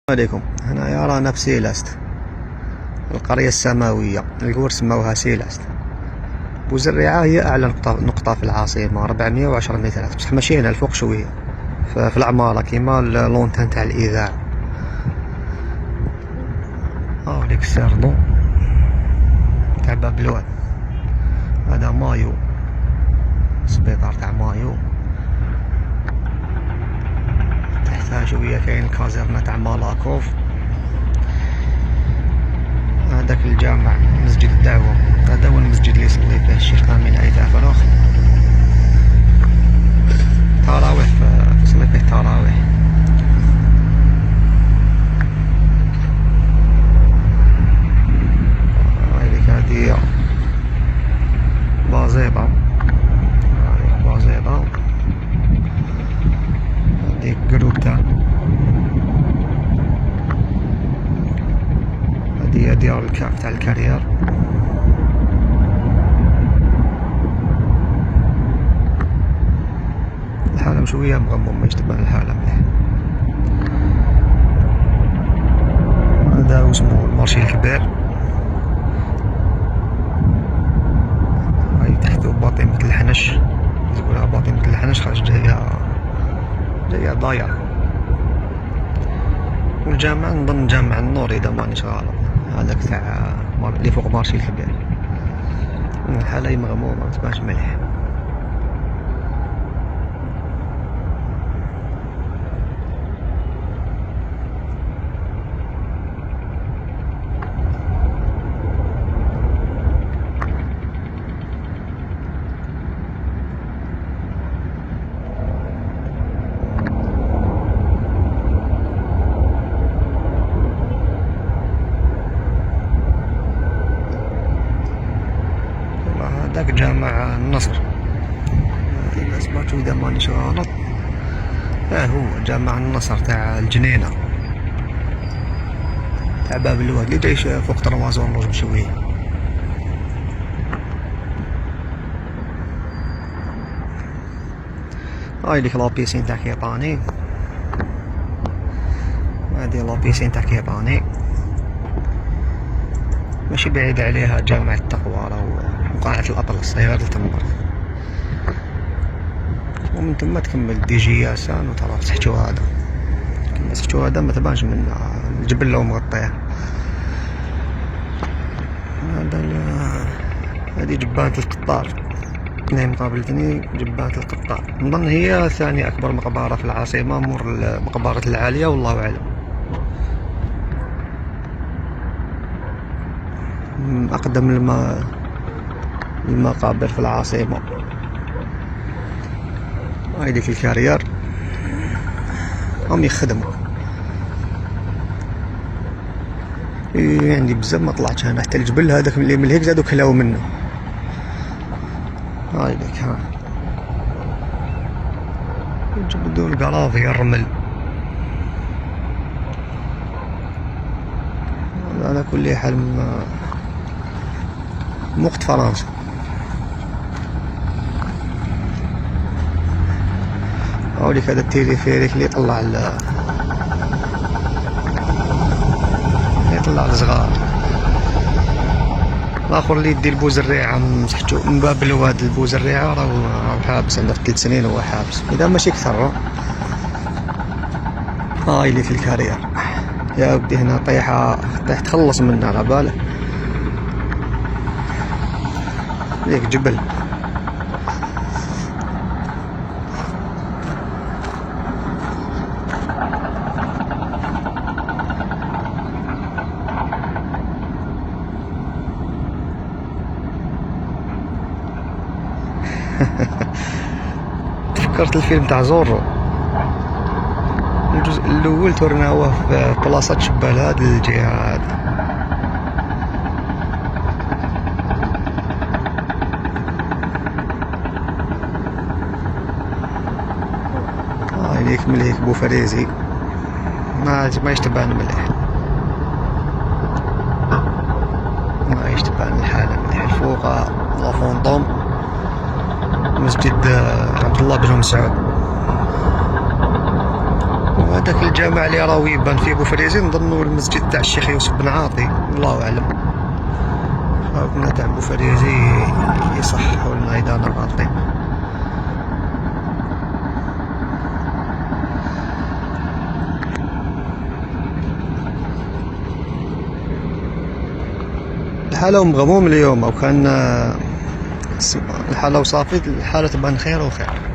عليكم. هنايا رانا في سيلاست، القرية السماوية الكور سماوها سيلاست. بوزريعة هي أعلى نقطة في العاصمة، 410 مترات، بصح ماشي هنا الفوق شوية في العمارة كيما لونتان تاع الإذاعة. هاو ديك السيردو تاع باب الواد، هذا مايو، سبيطار تاع مايو. تحتها شوية كاين الكازيرنا تاع مالاكوف. هذاك الجامع مسجد الدعوة، هذا هو المسجد اللي يصلي فيه الشيخ امين عيد عفراخ. تراويح يصلي فيه تراويح. هاذيك هادي بازيطة، بازيطة. هاديك قروبتا، هادي ديار الكعب تاع الكارير. الحالة شوية مغمم، ماش تبان الحالة مليح. هذا اسمه المارشي الكبير. هاي تحتو باطمة الحنش، نقولها باطمة الحنش خاطر جاية ضايعة. والجامع نظن جامع النور إذا مانيش غلط، هذاك تاع اللي فوق مارشي الكبير. الحالة مغمومة متبانش مليح. هذاك جامع النصر، هذه سمعتو إذا مانيش غلط. هو جامع النصر تاع الجنينة تاع باب الواد اللي جاي فوق طروازون روج بشوية. هاي ديك لابيسين تاع كيطاني، هادي لابيسين تاع كيطاني. ماشي بعيد عليها جامع التقوى وقاعة الأطلس، هي غير تمر. ومن ثم تكمل دي جي ياسان وتروح تحتو هذا. كما تحتو هذا ما تبانش من الجبل لو مغطيه. هذه جبانة القطار، اثنين مقابل اثنين، جبانة القطار. نظن هي ثاني أكبر مقبرة في العاصمة، مور مقبرة العالية والله أعلم. أقدم المقابر في العاصمة. هاي ديك الكارير هم يخدموا. عندي بزاف ما طلعتش انا حتى الجبل هذاك اللي من هيك زادو كلاو منه. هاي ديك ها جبدو القرافي الرمل. على كل حال وقت فرنسا. هاوليك هذا التيليفيريك اللي يطلع الصغار. الاخر اللي يدي البوزريعة مسحتو من باب الواد، البوزريعة راهو حابس عنده 3 سنين هو حابس، اذا ماشي اكثر. هاي اللي في الكارير يا ودي هنا طيح تخلص منها على بالك. ليك جبل. تفكرت الفيلم تاع زورو، الجزء الاول تورناوه في بلاصة شبال هاد الجهة هاد. هاي ليك مليك بوفريزي، ما يشتبان مليح، ما يشتبان الحالة مليح. الفوق لافونطوم، مسجد عبد الله بن مسعود. وهذاك الجامع اللي راه يبان فيه بوفريزي نظنوا المسجد تاع الشيخ يوسف بن عاطي، الله اعلم. كنا تاع بوفريزي يصححوا لنا اذا انا غالطين. الحالة مغموم اليوم، او كان الحالة وصافي، الحالة تبان خير وخير.